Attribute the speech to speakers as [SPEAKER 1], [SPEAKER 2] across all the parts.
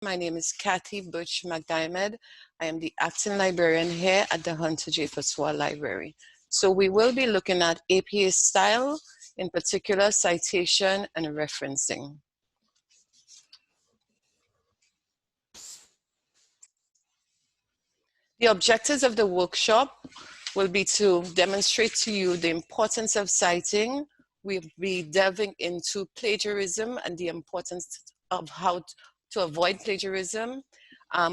[SPEAKER 1] My name is Kathy Butch McDiarmid. I am the acting librarian here at the Hunter J. Francois Library. So we will be looking at APA style, in particular citation and referencing. The objectives of the workshop will be to demonstrate to you the importance of citing. We'll be delving into plagiarism and the importance of how to avoid plagiarism.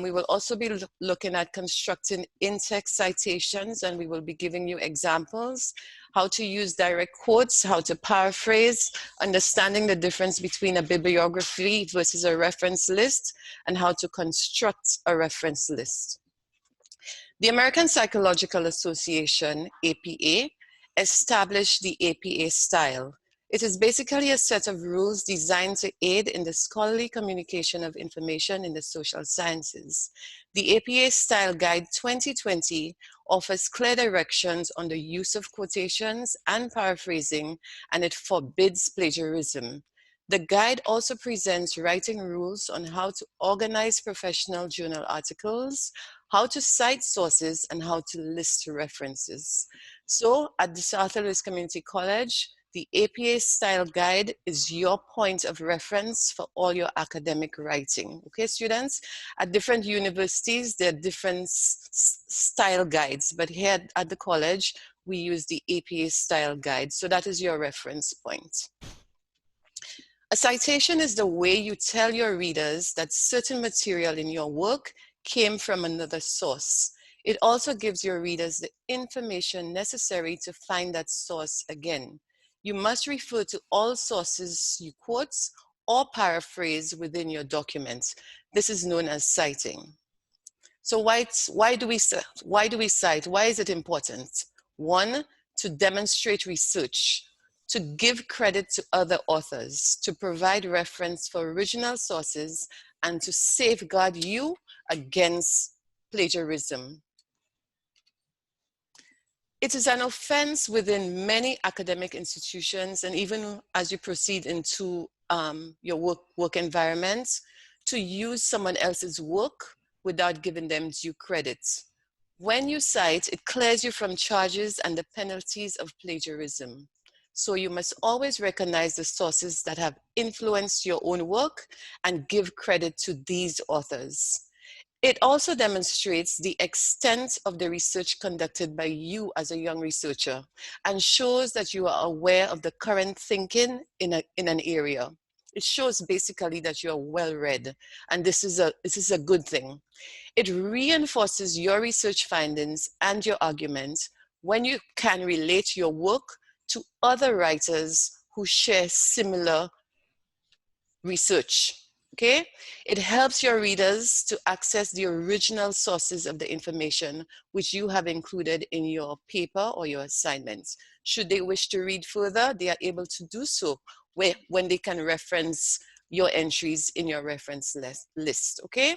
[SPEAKER 1] We will also be looking at constructing in-text citations, and we will be giving you examples, how to use direct quotes, how to paraphrase, understanding the difference between a bibliography versus a reference list, and how to construct a reference list. The American Psychological Association, APA, established the APA style. It is basically a set of rules designed to aid in the scholarly communication of information in the social sciences. The APA Style Guide 2020 offers clear directions on the use of quotations and paraphrasing, and it forbids plagiarism. The guide also presents writing rules on how to organize professional journal articles, how to cite sources, and how to list references. So at the Arthur Lewis Community College, the APA Style Guide is your point of reference for all your academic writing. Okay, students? At different universities, there are different style guides, but here at the college, we use the APA Style Guide. So that is your reference point. A citation is the way you tell your readers that certain material in your work came from another source. It also gives your readers the information necessary to find that source again. You must refer to all sources you quote or paraphrase within your document. This is known as citing. So why do we cite? Why is it important? One, to demonstrate research, to give credit to other authors, to provide reference for original sources, and to safeguard you against plagiarism. It is an offense within many academic institutions, and even as you proceed into your work environment, to use someone else's work without giving them due credit. When you cite, it clears you from charges and the penalties of plagiarism. So you must always recognize the sources that have influenced your own work and give credit to these authors. It also demonstrates the extent of the research conducted by you as a young researcher and shows that you are aware of the current thinking in an area. It shows basically that you are well-read, and this is a good thing. It reinforces your research findings and your argument when you can relate your work to other writers who share similar research. Okay? It helps your readers to access the original sources of the information which you have included in your paper or your assignments. Should they wish to read further, they are able to do so when they can reference your entries in your reference list. Okay?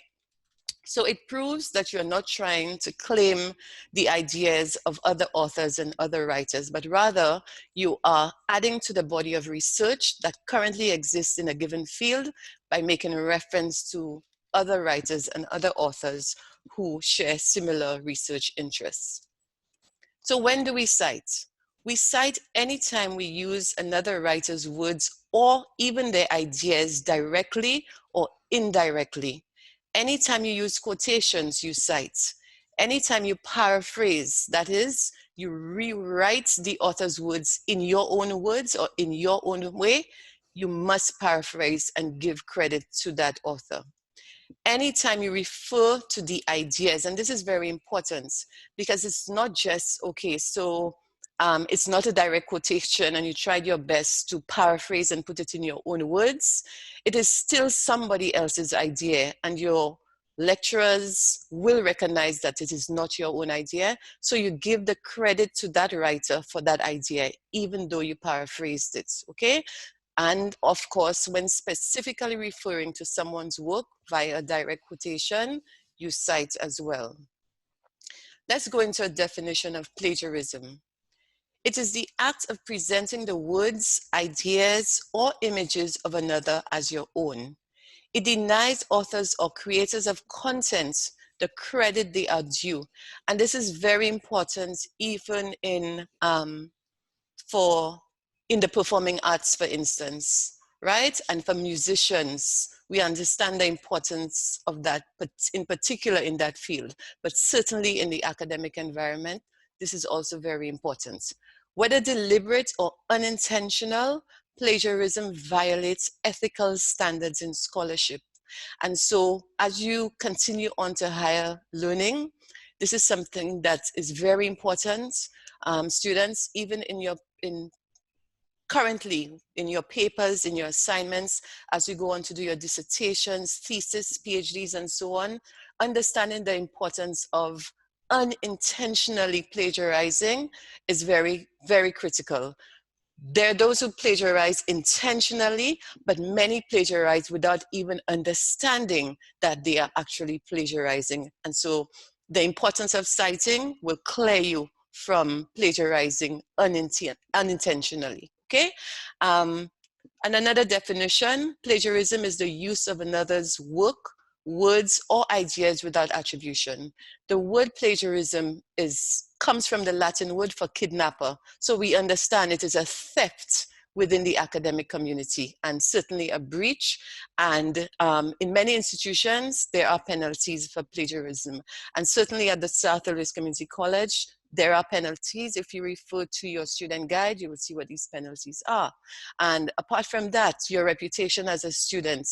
[SPEAKER 1] So it proves that you're not trying to claim the ideas of other authors and other writers, but rather you are adding to the body of research that currently exists in a given field by making a reference to other writers and other authors who share similar research interests. So when do we cite? We cite anytime we use another writer's words or even their ideas directly or indirectly. Anytime you use quotations, you cite. Anytime you paraphrase, that is, you rewrite the author's words in your own words or in your own way, you must paraphrase and give credit to that author. Anytime you refer to the ideas, and this is very important because it's not just, okay, so it's not a direct quotation and you tried your best to paraphrase and put it in your own words. It is still somebody else's idea, and your lecturers will recognize that it is not your own idea. So you give the credit to that writer for that idea, even though you paraphrased it, okay? And of course, when specifically referring to someone's work via direct quotation, you cite as well. Let's go into a definition of plagiarism. It is the act of presenting the words, ideas, or images of another as your own. It denies authors or creators of content the credit they are due. And this is very important even in the performing arts, for instance, right? And for musicians, we understand the importance of that, but in particular in that field, but certainly in the academic environment, this is also very important. Whether deliberate or unintentional, plagiarism violates ethical standards in scholarship. And so as you continue on to higher learning, this is something that is very important. Students, even currently in your papers, in your assignments, as you go on to do your dissertations, thesis, PhDs, and so on, understanding the importance of unintentionally plagiarizing is very, very critical. There are those who plagiarize intentionally, but many plagiarize without even understanding that they are actually plagiarizing. And so the importance of citing will clear you from plagiarizing unintentionally, okay? And another definition, plagiarism is the use of another's work, words, or ideas without attribution. The word plagiarism comes from the Latin word for kidnapper. So we understand it is a theft within the academic community and certainly a breach. And in many institutions, there are penalties for plagiarism. And certainly at the South Louis Community College, there are penalties. If you refer to your student guide, you will see what these penalties are. And apart from that, your reputation as a student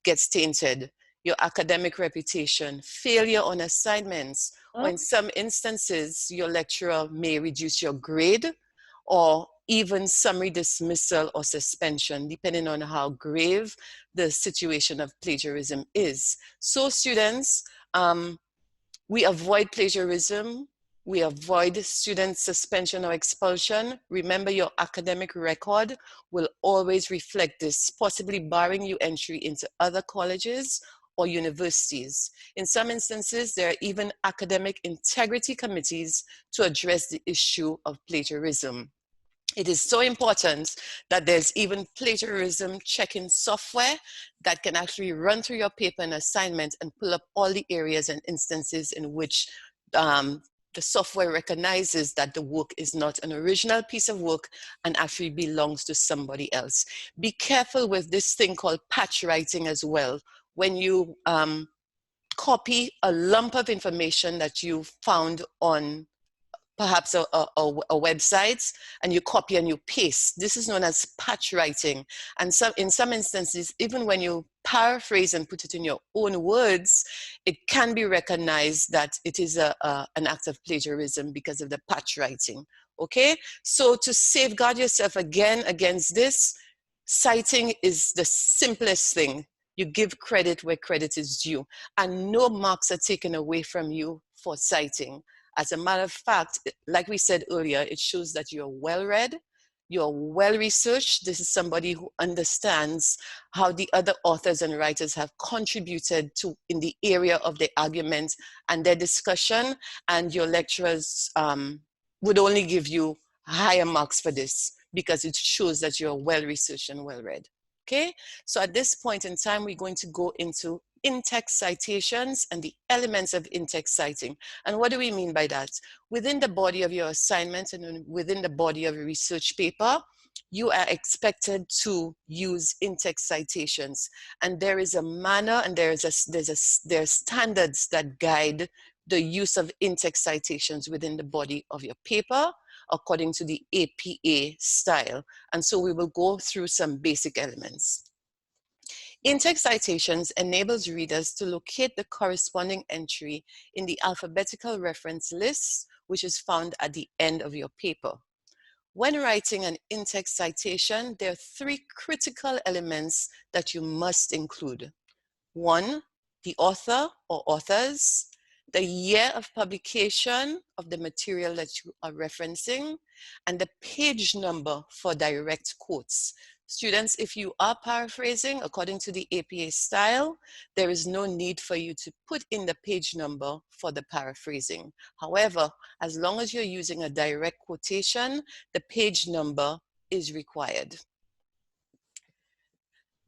[SPEAKER 1] gets tainted. Your academic reputation, failure on assignments, or in some instances, your lecturer may reduce your grade or even summary dismissal or suspension, depending on how grave the situation of plagiarism is. So students, we avoid plagiarism. We avoid student suspension or expulsion. Remember, your academic record will always reflect this, possibly barring you entry into other colleges or universities. In some instances, there are even academic integrity committees to address the issue of plagiarism. It is so important that there's even plagiarism checking software that can actually run through your paper and assignment and pull up all the areas and instances in which the software recognizes that the work is not an original piece of work and actually belongs to somebody else. Be careful with this thing called patch writing as well. When you copy a lump of information that you found on perhaps a website, and you copy and you paste. This is known as patch writing. And in some instances, even when you paraphrase and put it in your own words, it can be recognized that it is an act of plagiarism because of the patch writing, okay? So to safeguard yourself again against this, citing is the simplest thing. You give credit where credit is due, and no marks are taken away from you for citing. As a matter of fact, like we said earlier, it shows that you're well-read, you're well-researched. This is somebody who understands how the other authors and writers have contributed to in the area of their argument and their discussion, and your lecturers would only give you higher marks for this because it shows that you're well-researched and well-read. Okay, so at this point in time, we're going to go into in-text citations and the elements of in-text citing. And what do we mean by that? Within the body of your assignment and within the body of your research paper, you are expected to use in-text citations. And there is a manner and there are standards that guide the use of in-text citations within the body of your paper according to the APA style. And so we will go through some basic elements. In-text citations enables readers to locate the corresponding entry in the alphabetical reference list, which is found at the end of your paper. When writing an in-text citation, there are three critical elements that you must include. One, the author or authors, the year of publication of the material that you are referencing, and the page number for direct quotes. Students, if you are paraphrasing according to the APA style, there is no need for you to put in the page number for the paraphrasing. However, as long as you're using a direct quotation, the page number is required.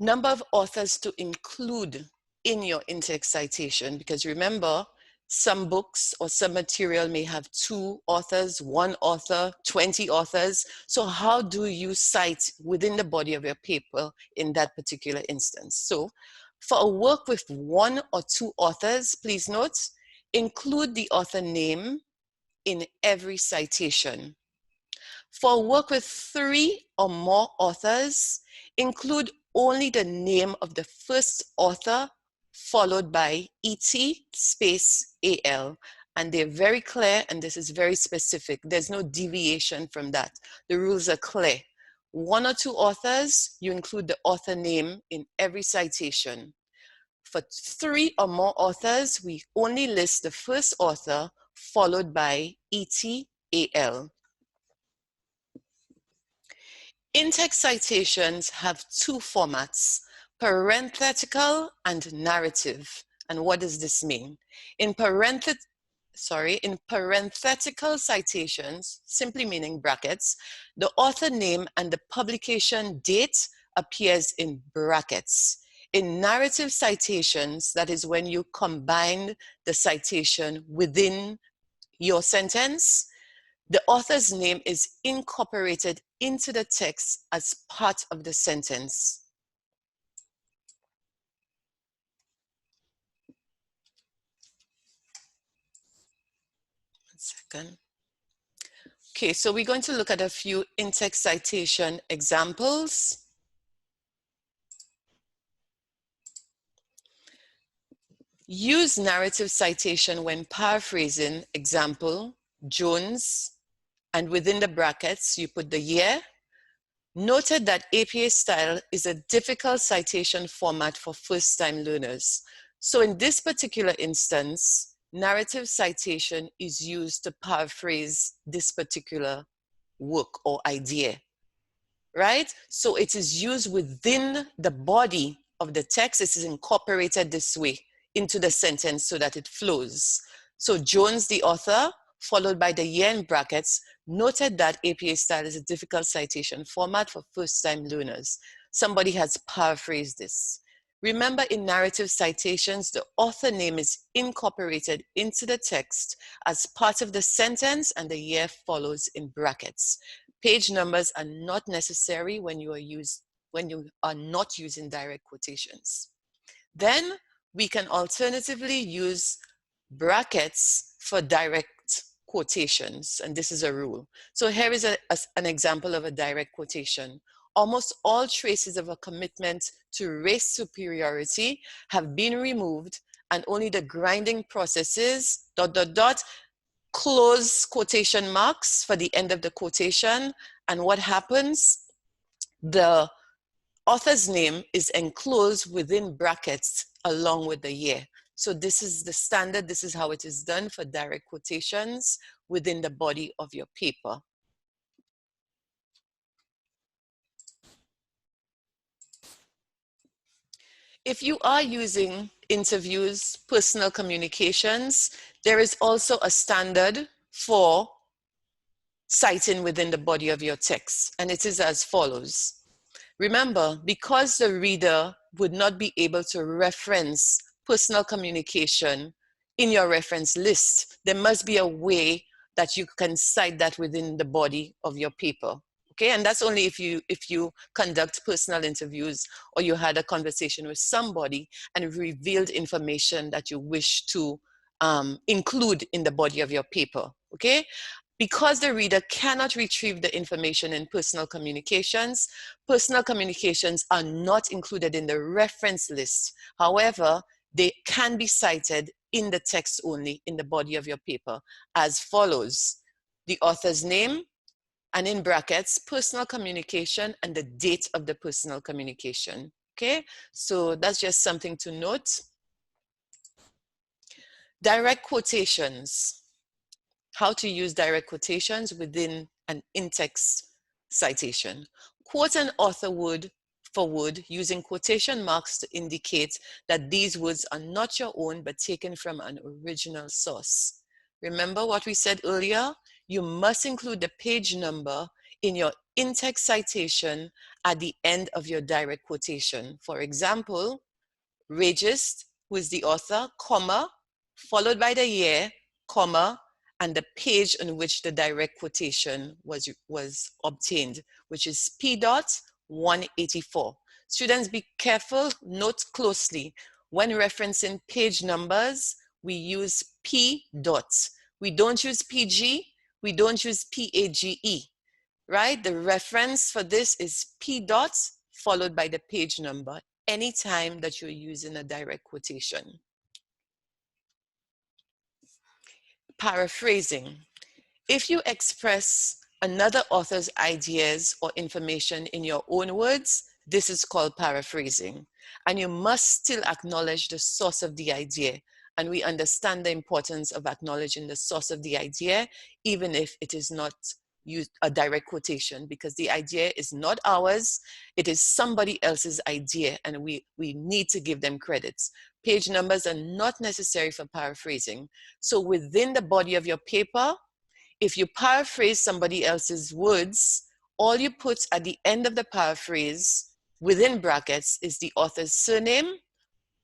[SPEAKER 1] Number of authors to include in your in-text citation, because remember, some books or some material may have 2 authors, 1 author, 20 authors. So how do you cite within the body of your paper in that particular instance? So for a work with 1 or 2 authors, please note, include the author name in every citation. For work with 3 or more authors, include only the name of the first author followed by ET space AL. And they're very clear, and this is very specific. There's no deviation from that. The rules are clear. 1 or 2 authors, you include the author name in every citation. For 3 or more authors, we only list the first author followed by ET AL. In-text citations have 2 formats, parenthetical and narrative. And what does this mean? In parenthetical citations, simply meaning brackets, the author name and the publication date appears in brackets. In narrative citations, that is when you combine the citation within your sentence, the author's name is incorporated into the text as part of the sentence. One second. Okay, so we're going to look at a few in-text citation examples. Use narrative citation when paraphrasing. Example, Jones, and within the brackets, you put the year. Noted that APA style is a difficult citation format for first-time learners. So in this particular instance, narrative citation is used to paraphrase this particular work or idea, right? So it is used within the body of the text. It is incorporated this way into the sentence so that it flows. So Jones, the author, followed by the year in brackets, noted that APA style is a difficult citation format for first-time learners. Somebody has paraphrased this. Remember, in narrative citations, the author name is incorporated into the text as part of the sentence, and the year follows in brackets. Page numbers are not necessary when you are not using direct quotations. Then we can alternatively use brackets for direct quotations, and this is a rule. So here is an example of a direct quotation. Almost all traces of a commitment to race superiority have been removed, and only the grinding processes, ... close quotation marks for the end of the quotation. And what happens? The author's name is enclosed within brackets along with the year. So this is the standard. This is how it is done for direct quotations within the body of your paper. If you are using interviews, personal communications, there is also a standard for citing within the body of your text, and it is as follows. Remember, because the reader would not be able to reference personal communication in your reference list, there must be a way that you can cite that within the body of your paper. Okay, and that's only if you conduct personal interviews or you had a conversation with somebody and revealed information that you wish to include in the body of your paper. Okay, because the reader cannot retrieve the information in personal communications are not included in the reference list. However, they can be cited in the text only in the body of your paper as follows: the author's name, and in brackets, personal communication and the date of the personal communication. Okay, so that's just something to note. Direct quotations. How to use direct quotations within an in-text citation. Quote an author word for word using quotation marks to indicate that these words are not your own but taken from an original source. Remember what we said earlier? You must include the page number in your in-text citation at the end of your direct quotation. For example, Regis, who is the author, comma, followed by the year, comma, and the page on which the direct quotation was obtained, which is P dot 184. Students, be careful, note closely. When referencing page numbers, we use P dots. We don't use PG, we don't use PAGE, right? The reference for this is P dots followed by the page number anytime that you're using a direct quotation. Paraphrasing. If you express another author's ideas or information in your own words, this is called paraphrasing. And you must still acknowledge the source of the idea. And we understand the importance of acknowledging the source of the idea, even if it is not a direct quotation, because the idea is not ours, it is somebody else's idea, and we need to give them credits. Page numbers are not necessary for paraphrasing. So within the body of your paper, if you paraphrase somebody else's words, all you put at the end of the paraphrase within brackets is the author's surname,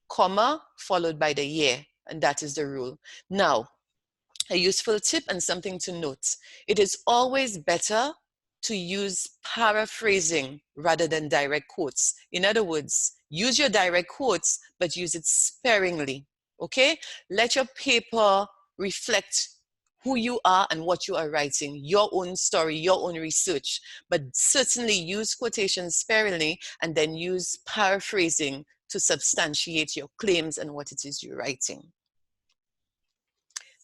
[SPEAKER 1] comma, followed by the year, and that is the rule. Now, a useful tip and something to note. It is always better to use paraphrasing rather than direct quotes. In other words, use your direct quotes, but use it sparingly, okay? Let your paper reflect who you are and what you are writing, your own story, your own research, but certainly use quotations sparingly and then use paraphrasing to substantiate your claims and what it is you're writing.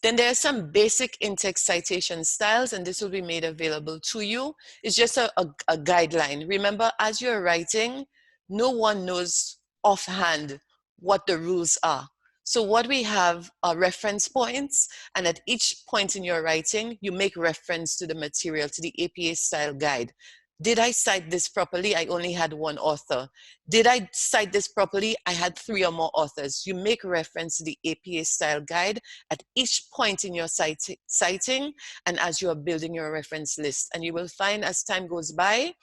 [SPEAKER 1] Then there are some basic in-text citation styles, and this will be made available to you. It's just a guideline. Remember, as you're writing, no one knows offhand what the rules are. So what we have are reference points, and at each point in your writing, you make reference to the material, to the APA style guide. Did I cite this properly? I only had one author. Did I cite this properly? I had 3 or more authors. You make reference to the APA style guide at each point in your citing and as you are building your reference list. And you will find as time goes by,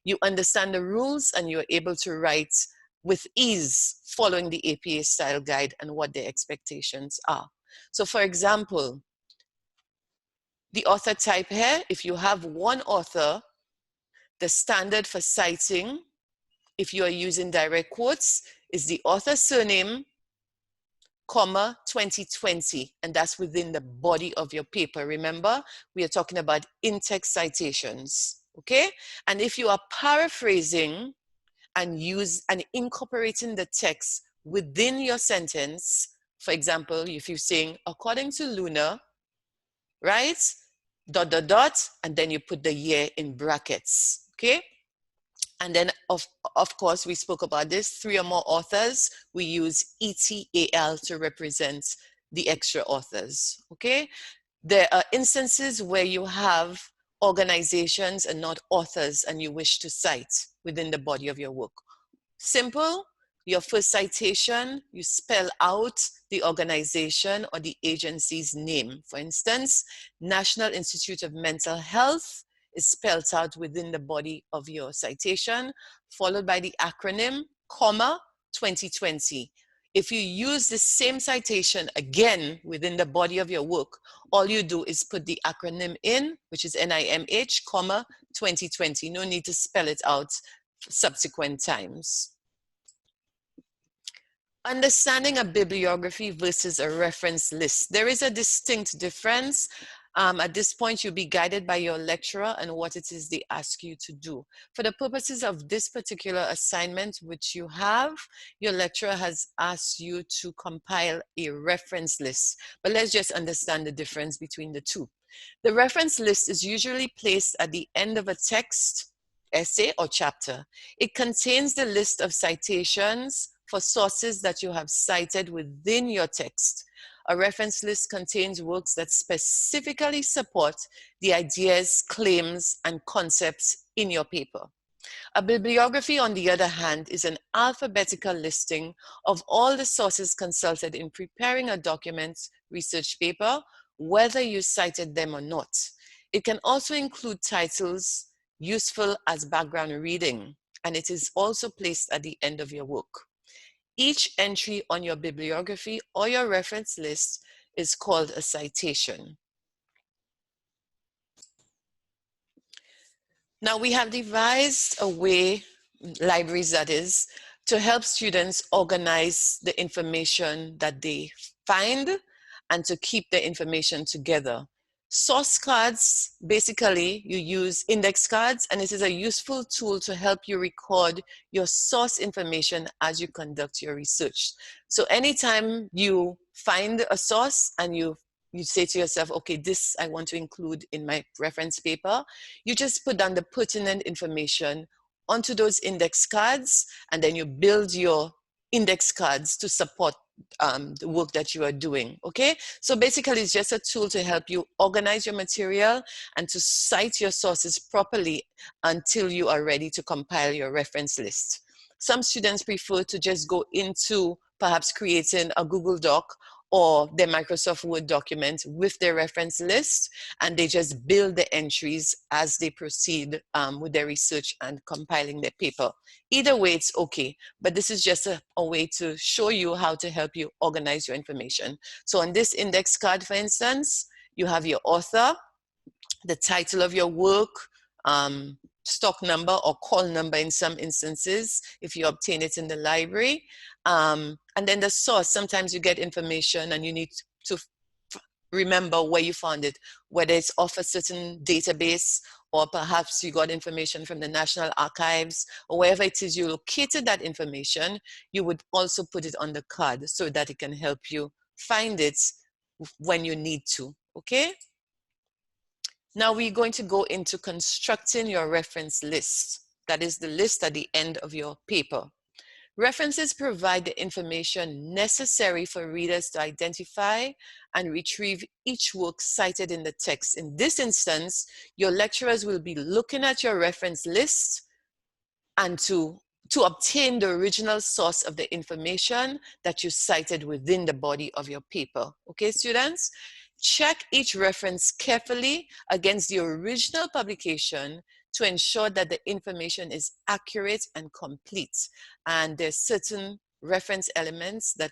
[SPEAKER 1] you understand the rules and you're able to write with ease following the APA style guide and what their expectations are. So for example, the author type here, if you have one author, the standard for citing, if you are using direct quotes, is the author's surname, comma, 2020, and that's within the body of your paper. Remember, we are talking about in-text citations, okay? And if you are paraphrasing and incorporating the text within your sentence, for example, if you're saying, according to Luna, right? ... and then you put the year in brackets, okay? And then, of course, we spoke about this, 3 or more authors, we use ETAL to represent the extra authors, okay? There are instances where you have organizations and not authors and you wish to cite within the body of your work. Simple, your first citation, you spell out the organization or the agency's name. For instance, National Institute of Mental Health is spelled out within the body of your citation, followed by the acronym, comma, 2020. If you use the same citation again within the body of your work, all you do is put the acronym in, which is NIMH, comma, 2020. No need to spell it out subsequent times. Understanding a bibliography versus a reference list. There is a distinct difference. At this point, you'll be guided by your lecturer and what it is they ask you to do. For the purposes of this particular assignment, which you have, your lecturer has asked you to compile a reference list. But let's just understand the difference between the two. The reference list is usually placed at the end of a text, essay, or chapter. It contains the list of citations for sources that you have cited within your text. A reference list contains works that specifically support the ideas, claims, and concepts in your paper. A bibliography, on the other hand, is an alphabetical listing of all the sources consulted in preparing a document, research paper, whether you cited them or not. It can also include titles, useful as background reading, and it is also placed at the end of your work. Each entry on your bibliography or your reference list is called a citation. Now we have devised a way, libraries that is, to help students organize the information that they find and to keep the information together. Source cards, basically you use index cards, and it is a useful tool to help you record your source information as you conduct your research. So anytime you find a source and you say to yourself, okay, this I want to include in my reference paper, you just put down the pertinent information onto those index cards, and then you build your index cards to support the work that you are doing, okay? So basically it's just a tool to help you organize your material and to cite your sources properly until you are ready to compile your reference list. Some students prefer to just go into perhaps creating a Google Doc or their Microsoft Word document with their reference list, and they just build the entries as they proceed with their research and compiling their paper. Either way, it's okay, but this is just a way to show you how to help you organize your information. So on this index card, for instance, you have your author, the title of your work, stock number or call number in some instances, if you obtain it in the library. And then the source, sometimes you get information and you need to remember where you found it, whether it's off a certain database or perhaps you got information from the National Archives or wherever it is you located that information, you would also put it on the card so that it can help you find it when you need to, okay? Now we're going to go into constructing your reference list. That is the list at the end of your paper. References provide the information necessary for readers to identify and retrieve each work cited in the text. In this instance, your lecturers will be looking at your reference list and to obtain the original source of the information that you cited within the body of your paper. Okay, students? Check each reference carefully against the original publication to ensure that the information is accurate and complete. And there's certain reference elements that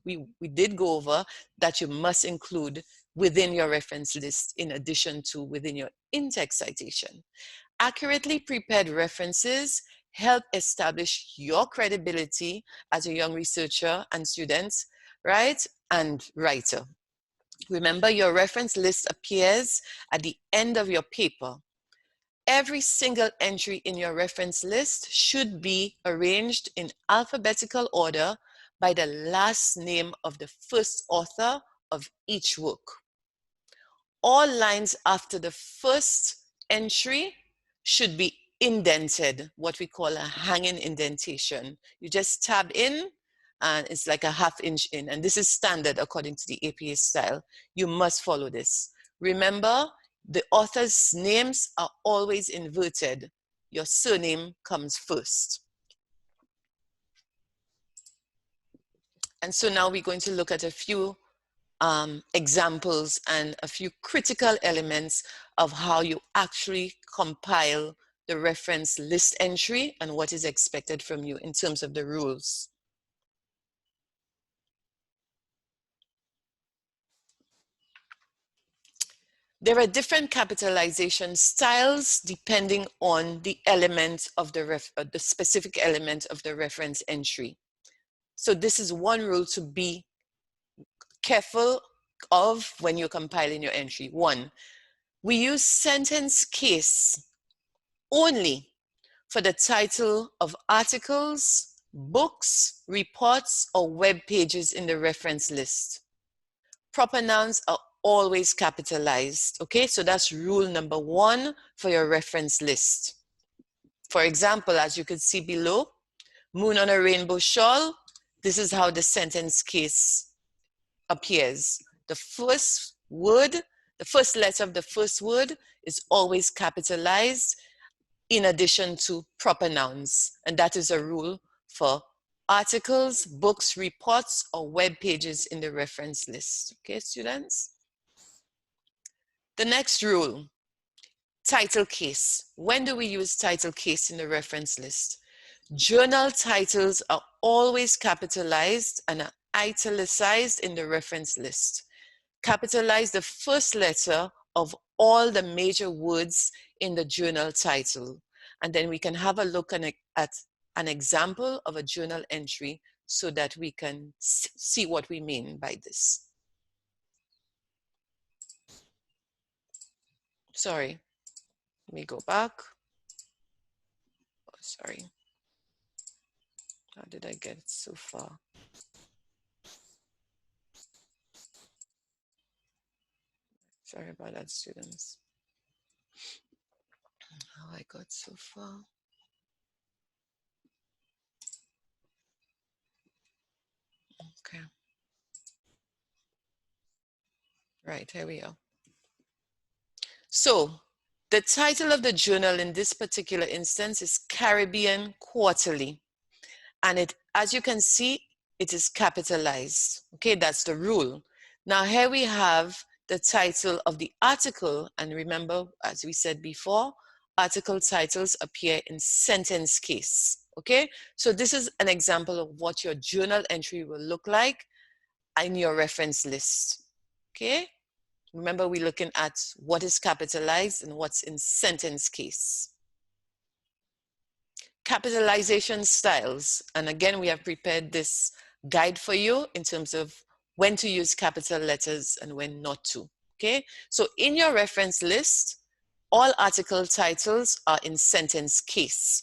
[SPEAKER 1] we did go over that you must include within your reference list in addition to within your in-text citation. Accurately prepared references help establish your credibility as a young researcher and student, right, and writer. Remember, your reference list appears at the end of your paper. Every single entry in your reference list should be arranged in alphabetical order by the last name of the first author of each work. All lines after the first entry should be indented, what we call a hanging indentation. You just tab in and it's like a ½ inch in, and this is standard according to the APA style. You must follow this. Remember, the author's names are always inverted. Your surname comes first. And so now we're going to look at a few examples and a few critical elements of how you actually compile the reference list entry and what is expected from you in terms of the rules. There are different capitalization styles depending on the element of the specific element of the reference entry. So this is one rule to be careful of when you're compiling your entry. One, we use sentence case only for the title of articles, books, reports, or web pages in the reference list. Proper nouns are always capitalized, okay? So that's rule number one for your reference list. For example, as you can see below, moon on a rainbow shawl, this is how the sentence case appears. The first word, the first letter of the first word is always capitalized in addition to proper nouns. And that is a rule for articles, books, reports, or web pages in the reference list. Okay, students? The next rule, Title case. When do we use title case in the reference list? Journal titles are always capitalized and are italicized in the reference list. Capitalize the first letter of all the major words in the journal title. And then we can have a look at an example of a journal entry so that we can see what we mean by this. Sorry, let me go back. Oh, sorry. How did I get so far? Sorry about that, students. How I got so far. Okay. Right, here we are. So the title of the journal in this particular instance is Caribbean Quarterly. And it, as you can see, it is capitalized. Okay, that's the rule. Now here we have the title of the article. And remember, as we said before, article titles appear in sentence case. Okay, so this is an example of what your journal entry will look like in your reference list. Okay, remember we're looking at what is capitalized and what's in sentence case. Capitalization styles. And again, we have prepared this guide for you in terms of when to use capital letters and when not to. Okay, so in your reference list, all article titles are in sentence case.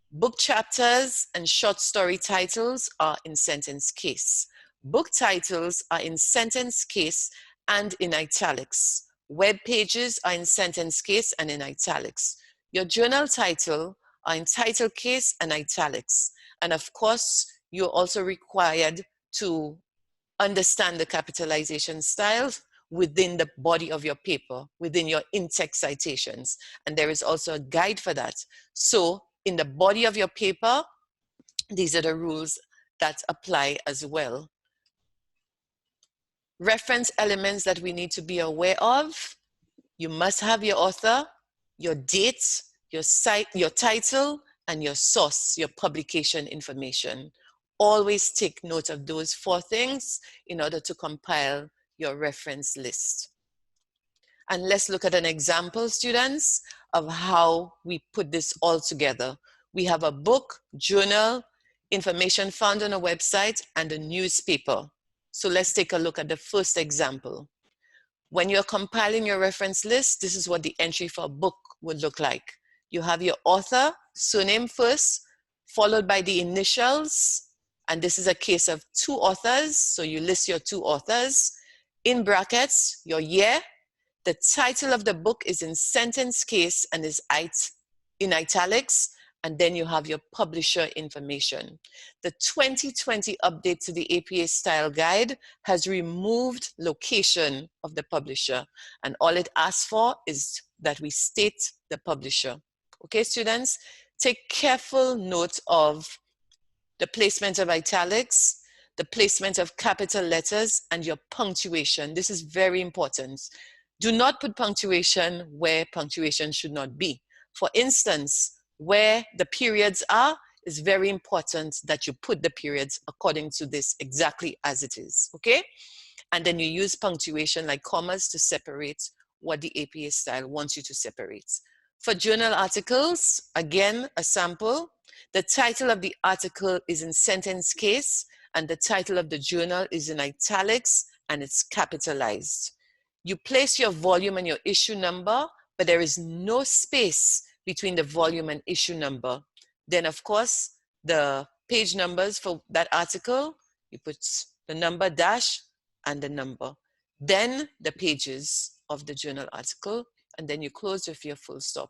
[SPEAKER 1] Book chapters and short story titles are in sentence case. Book titles are in sentence case and in italics. Web pages are in sentence case and in italics. Your journal title are in title case and italics. And of course, you're also required to understand the capitalization styles within the body of your paper, within your in-text citations. And there is also a guide for that. So in the body of your paper, these are the rules that apply as well. Reference elements that we need to be aware of. You must have your author, your date, your site, your title, and your source, your publication information. Always take note of those 4 things in order to compile your reference list. And let's look at an example, students, of how we put this all together. We have a book, journal, information found on a website, and a newspaper. So let's take a look at the first example. When you're compiling your reference list, this is what the entry for a book would look like. You have your author, surname first, followed by the initials. And this is a case of 2 authors. So you list your 2 authors. In brackets, your year. The title of the book is in sentence case and is in italics. And then you have your publisher information. The 2020 update to the APA Style Guide has removed location of the publisher. And all it asks for is that we state the publisher. Okay, students, take careful note of the placement of italics, the placement of capital letters, and your punctuation. This is very important. Do not put punctuation where punctuation should not be. For instance, where the periods are, is very important that you put the periods according to this exactly as it is, okay? And then you use punctuation like commas to separate what the APA style wants you to separate. For journal articles, again, a sample. The title of the article is in sentence case and the title of the journal is in italics and it's capitalized. You place your volume and your issue number, but there is no space between the volume and issue number. Then of course, the page numbers for that article, you put the number dash and the number. Then the pages of the journal article, and then you close with your full stop.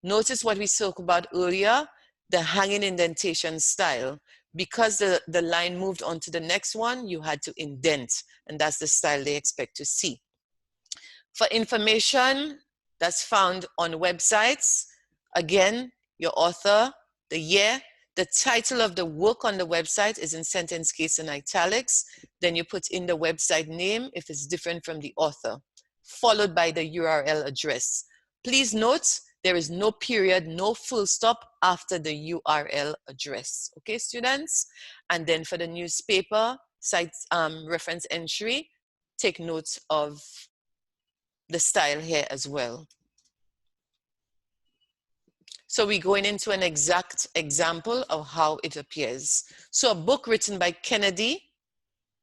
[SPEAKER 1] Notice what we spoke about earlier, the hanging indentation style. Because the line moved on to the next one, you had to indent, and that's the style they expect to see. For information that's found on websites, again, your author, the year, the title of the work on the website is in sentence case in italics. Then you put in the website name if it's different from the author, followed by the URL address. Please note There is no period, no full stop after the URL address. Okay, students? And then for the newspaper site reference entry, take note of the style here as well. So we're going into an exact example of how it appears. So a book written by Kennedy,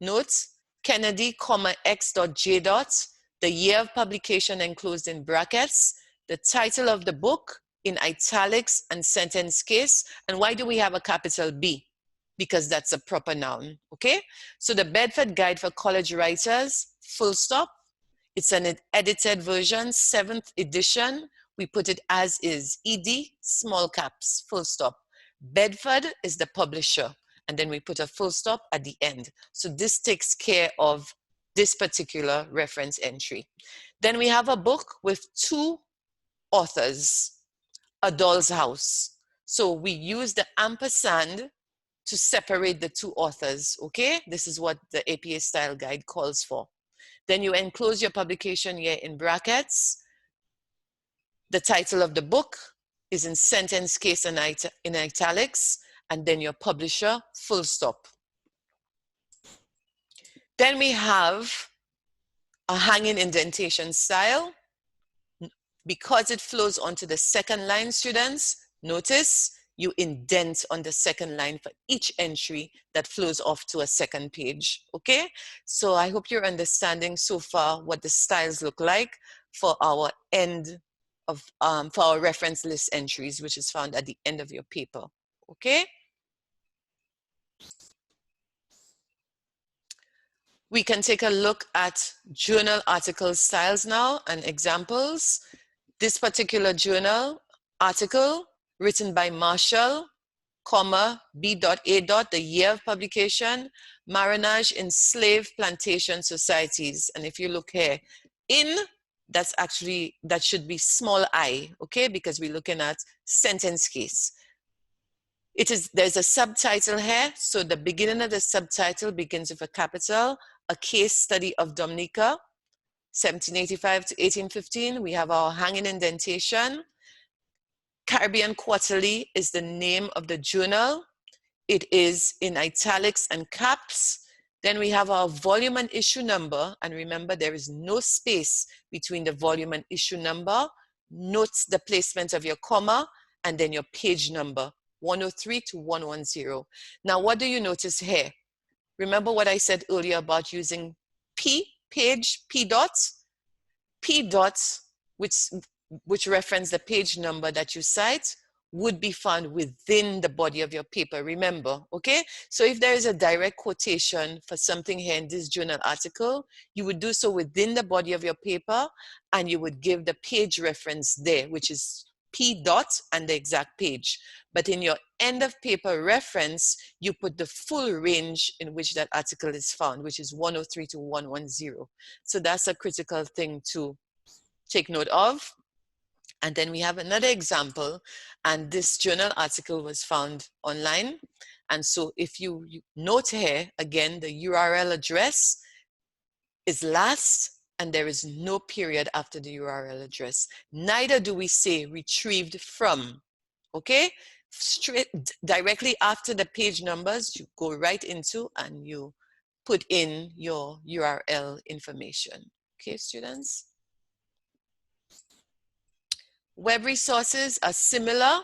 [SPEAKER 1] note, Kennedy, X.J. The year of publication enclosed in brackets, the title of the book in italics and sentence case. And why do we have a capital B? Because that's a proper noun, okay? So the Bedford Guide for College Writers, full stop. It's an edited version, 7th edition. We put it as is, ED, small caps, full stop. Bedford is the publisher, and then we put a full stop at the end. So this takes care of this particular reference entry. Then we have a book with 2 authors, A Doll's House. So we use the ampersand to separate the 2 authors, okay? This is what the APA Style Guide calls for. Then you enclose your publication year in brackets. The title of the book is in sentence case and in italics, and then your publisher, full stop. Then we have a hanging indentation style. Because it flows onto the second line, students, notice you indent on the second line for each entry that flows off to a second page, okay? So I hope you're understanding so far what the styles look like for our end of, for our reference list entries, which is found at the end of your paper, okay? We can take a look at journal article styles now and examples. This particular journal article written by Marshall, B.A. The year of publication, Marinage in Slave Plantation Societies. And if you look here, in, that should be small I, okay? Because we're looking at sentence case. There's a subtitle here. So the beginning of the subtitle begins with a capital, a case study of Dominica, 1785 to 1815. We have our hanging indentation. Caribbean Quarterly is the name of the journal. It is in italics and caps. Then we have our volume and issue number. And remember, there is no space between the volume and issue number. Note the placement of your comma and then your page number, 103 to 110. Now, what do you notice here? Remember what I said earlier about using P dots, which reference the page number that you cite, would be found within the body of your paper, remember, okay? So if there is a direct quotation for something here in this journal article, you would do so within the body of your paper, and you would give the page reference there, which is P dot and the exact page. But in your end of paper reference, you put the full range in which that article is found, which is 103 to 110. So that's a critical thing to take note of. And then we have another example, and this journal article was found online. And so if you note here, again, the URL address is last, and there is no period after the URL address. Neither do we say retrieved from, okay? Straight, directly after the page numbers, you go right into and you put in your URL information. Okay, students? Web resources are similar.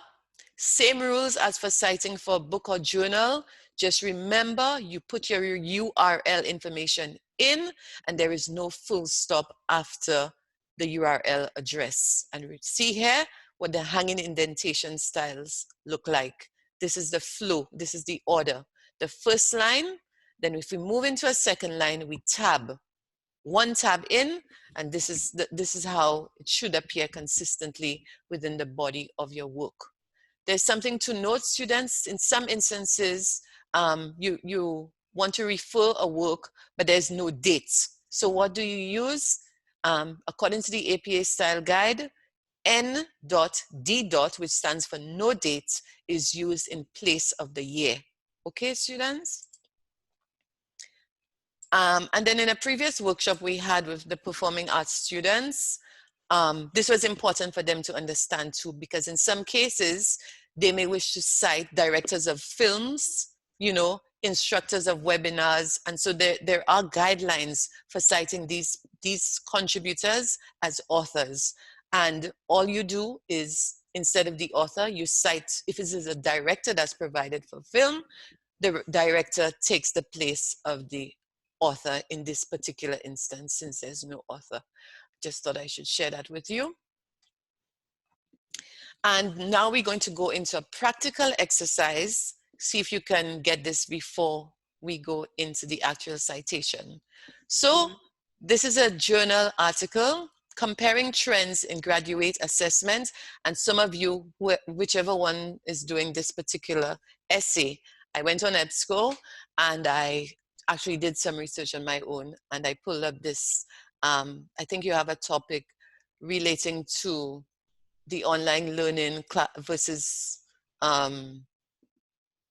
[SPEAKER 1] Same rules as for citing for a book or journal. Just remember, you put your URL information in, and there is no full stop after the URL address. And we see here what the hanging indentation styles look like. This is the flow. This is the order. The first line, then if we move into a second line, we tab. One tab in, and this is how it should appear consistently within the body of your work. There's something to note, students. In some instances, you want to refer a work, but there's no dates. So what do you use? According to the APA Style Guide, N.D. which stands for no date, is used in place of the year. Okay, students? And then in a previous workshop we had with the performing arts students, This was important for them to understand too, because in some cases, they may wish to cite directors of films, you know, instructors of webinars. And so there are guidelines for citing these contributors as authors. And all you do is, instead of the author, you cite, if it is a director that's provided for film, the director takes the place of the author in this particular instance, since there's no author. Just thought I should share that with you. And now we're going to go into a practical exercise. See if you can get this before we go into the actual citation. So this is a journal article comparing trends in graduate assessment. And some of you, whichever one is doing this particular essay, I went on EBSCO and I actually did some research on my own, and I pulled up this. I think you have a topic relating to the online learning versus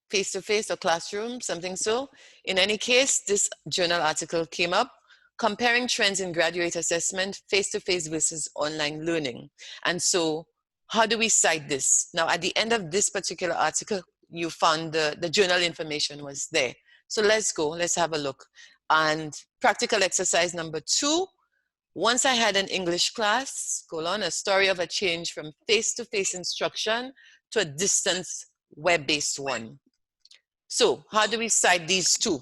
[SPEAKER 1] face-to-face or classroom, something so. In any case, this journal article came up, comparing trends in graduate assessment, face-to-face versus online learning. And so how do we cite this? Now, at the end of this particular article, you found the journal information was there. So let's go, let's have a look. And practical exercise number 2, once I had an English class, a story of a change from face-to-face instruction to a distance web-based one. So how do we cite these two?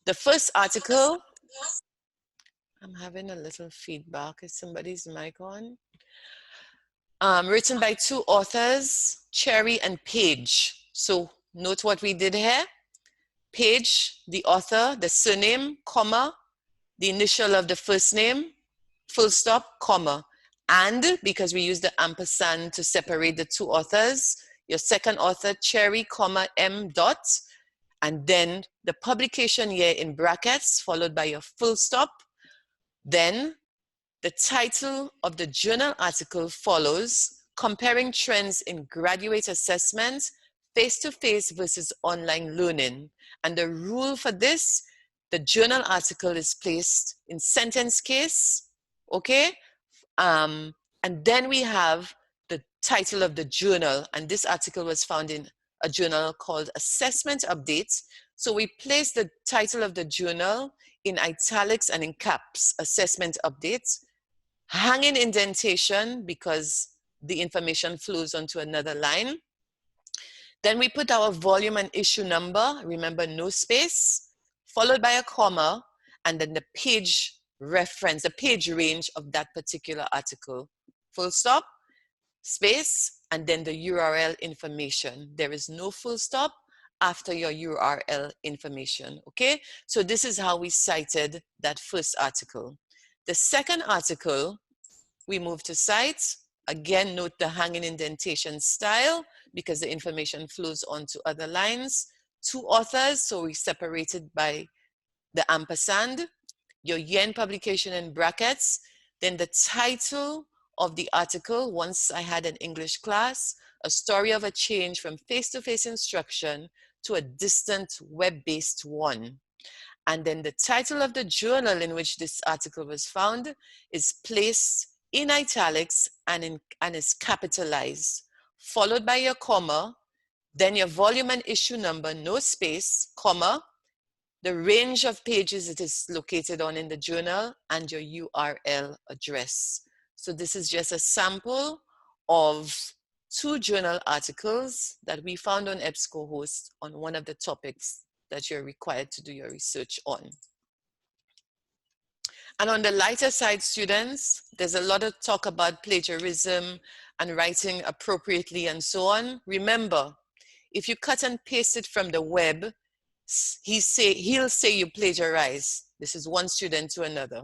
[SPEAKER 1] The first article, I'm having a little feedback. Is somebody's mic on? Written by 2 authors, Cherry and Page. So note what we did here. Page, the author, the surname, comma, the initial of the first name, full stop, comma. And because we use the ampersand to separate the 2 authors, your second author, Cherry, comma, M dot, and then the publication year in brackets, followed by your full stop. Then the title of the journal article follows, comparing trends in graduate assessment, face-to-face versus online learning. And the rule for this, the journal article is placed in sentence case, okay? And then we have the title of the journal, and this article was found in a journal called Assessment Updates. So we place the title of the journal in italics and in caps, Assessment Updates, hanging indentation because the information flows onto another line. Then we put our volume and issue number, remember no space, followed by a comma, and then the page reference, the page range of that particular article. Full stop, space, and then the URL information. There is no full stop after your URL information, okay? So this is how we cited that first article. The second article, we move to cite. Again, note the hanging indentation style because the information flows onto other lines. 2 authors, so we separated by the ampersand. Your year in publication in brackets. Then the title of the article, once I had an English class, a story of a change from face-to-face instruction to a distant web-based one. And then the title of the journal in which this article was found is placed in italics and is capitalized, followed by your comma, then your volume and issue number, no space, comma, the range of pages it is located on in the journal, and your URL address. So this is just a sample of 2 journal articles that we found on EBSCOhost on one of the topics that you're required to do your research on. And on the lighter side, students, there's a lot of talk about plagiarism and writing appropriately and so on. Remember, if you cut and paste it from the web, he'll say you plagiarize. This is one student to another.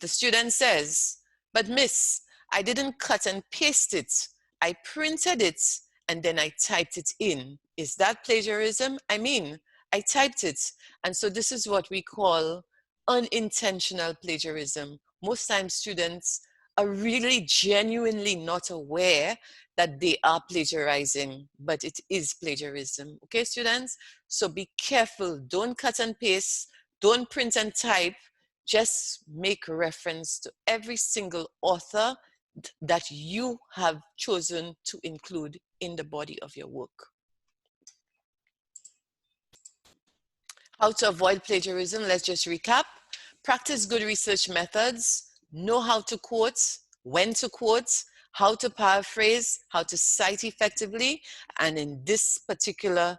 [SPEAKER 1] The student says, but miss, I didn't cut and paste it. I printed it and then I typed it in. Is that plagiarism? I mean, I typed it. And so this is what we call unintentional plagiarism. Most times students are really genuinely not aware that they are plagiarizing, but it is plagiarism. Okay, students? So be careful. Don't cut and paste. Don't print and type. just make reference to every single author that you have chosen to include in the body of your work. How to avoid plagiarism, let's just recap. Practice good research methods, know how to quote, when to quote, how to paraphrase, how to cite effectively, and in this particular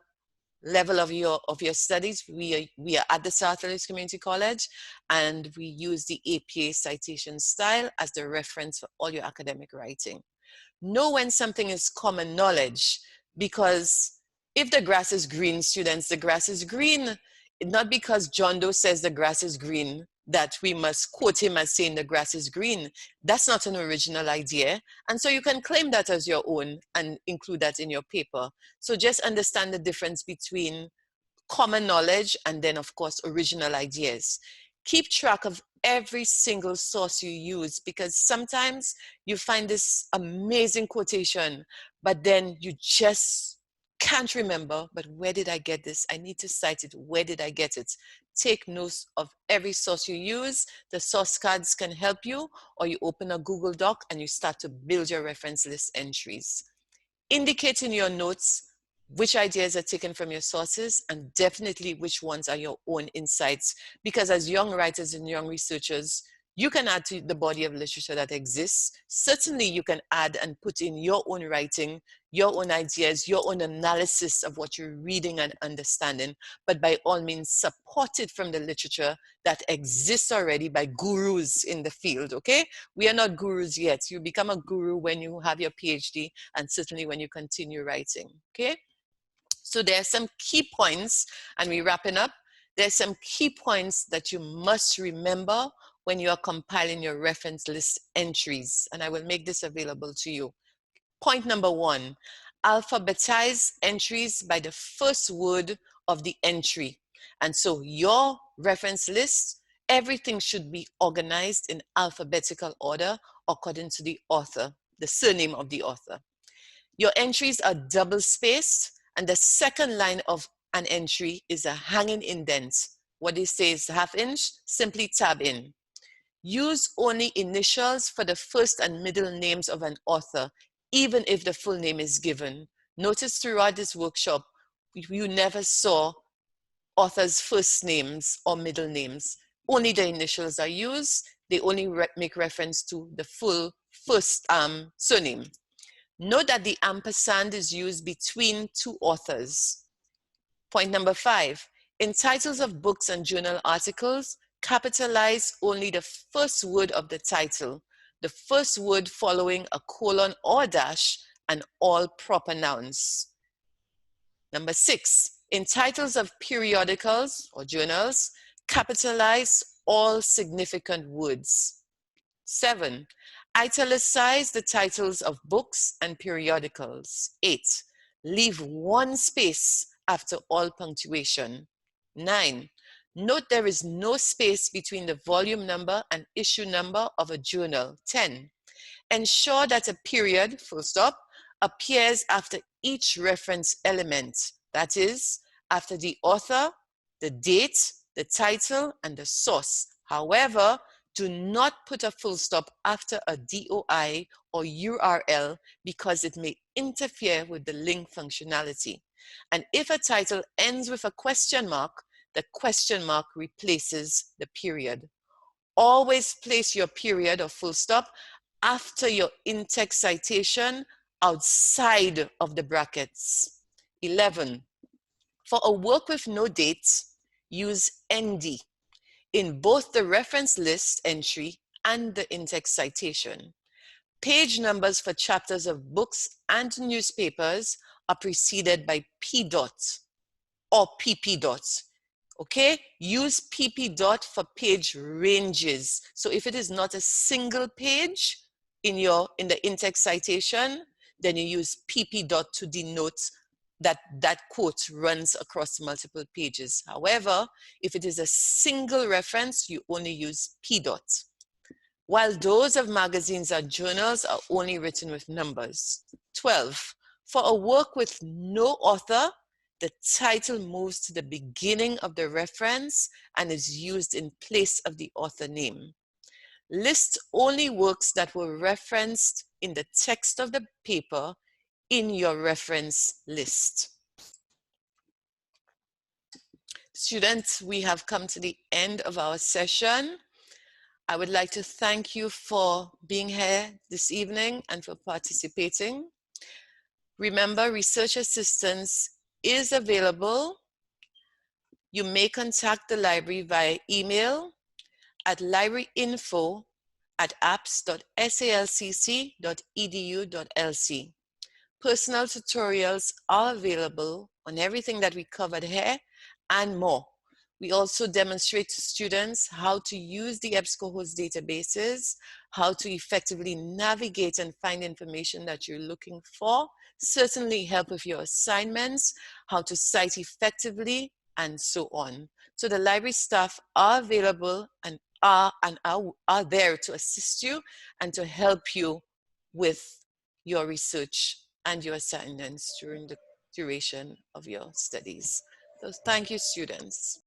[SPEAKER 1] level of your studies, we are at the South Hills Community College, and we use the APA Citation Style as the reference for all your academic writing. Know when something is common knowledge, because if the grass is green, students, the grass is green. Not because John Doe says the grass is green that we must quote him as saying the grass is green. That's not an original idea. And so you can claim that as your own and include that in your paper. So just understand the difference between common knowledge and then, of course, original ideas. Keep track of every single source you use, because sometimes you find this amazing quotation, but then you just can't remember, but where did I get this? I need to cite it. Where did I get it? Take notes of every source you use. The source cards can help you, or you open a Google Doc and you start to build your reference list entries. Indicate in your notes which ideas are taken from your sources, and definitely which ones are your own insights. Because as young writers and young researchers, you can add to the body of literature that exists. Certainly you can add and put in your own writing, your own ideas, your own analysis of what you're reading and understanding, but by all means support it from the literature that exists already by gurus in the field, okay? We are not gurus yet. You become a guru when you have your PhD, and certainly when you continue writing, okay? So there are some key points, and we're wrapping up. There's some key points that you must remember when you are compiling your reference list entries, and I will make this available to you. Point number 1, alphabetize entries by the first word of the entry. And so your reference list, everything should be organized in alphabetical order according to the author, the surname of the author. Your entries are double spaced, and the second line of an entry is a hanging indent. What it says half inch, simply tab in. Use only initials for the first and middle names of an author, even if the full name is given. Notice throughout this workshop, you never saw authors' first names or middle names. Only the initials are used. They only make reference to the full first surname. Note that the ampersand is used between two authors. Point number 5, in titles of books and journal articles, capitalize only the first word of the title, the first word following a colon or dash, and all proper nouns. Number 6, in titles of periodicals or journals, capitalize all significant words. 7, italicize the titles of books and periodicals. 8, leave one space after all punctuation. 9, note there is no space between the volume number and issue number of a journal. 10, ensure that a period, full stop, appears after each reference element. That is, after the author, the date, the title, and the source. However, do not put a full stop after a DOI or URL, because it may interfere with the link functionality. And if a title ends with a question mark, the question mark replaces the period. Always place your period or full stop after your in-text citation outside of the brackets. 11, for a work with no dates, use ND in both the reference list entry and the in-text citation. Page numbers for chapters of books and newspapers are preceded by P dot or PP dot. Okay, use PP dot for page ranges. So if it is not a single page in the in-text citation, then you use PP dot to denote that quote runs across multiple pages. However, if it is a single reference, you only use P dot. While those of magazines and journals are only written with numbers. 12, for a work with no author, the title moves to the beginning of the reference and is used in place of the author name. List only works that were referenced in the text of the paper in your reference list. Students, we have come to the end of our session. I would like to thank you for being here this evening and for participating. Remember, research assistance is available. You may contact the library via email at libraryinfo@apps.salcc.edu.lc. Personal tutorials are available on everything that we covered here and more. We also demonstrate to students how to use the EBSCOhost databases, how to effectively navigate and find information that you're looking for, certainly help with your assignments, how to cite effectively, and so on. So the library staff are available and are there to assist you and to help you with your research and your assignments during the duration of your studies. So thank you, students.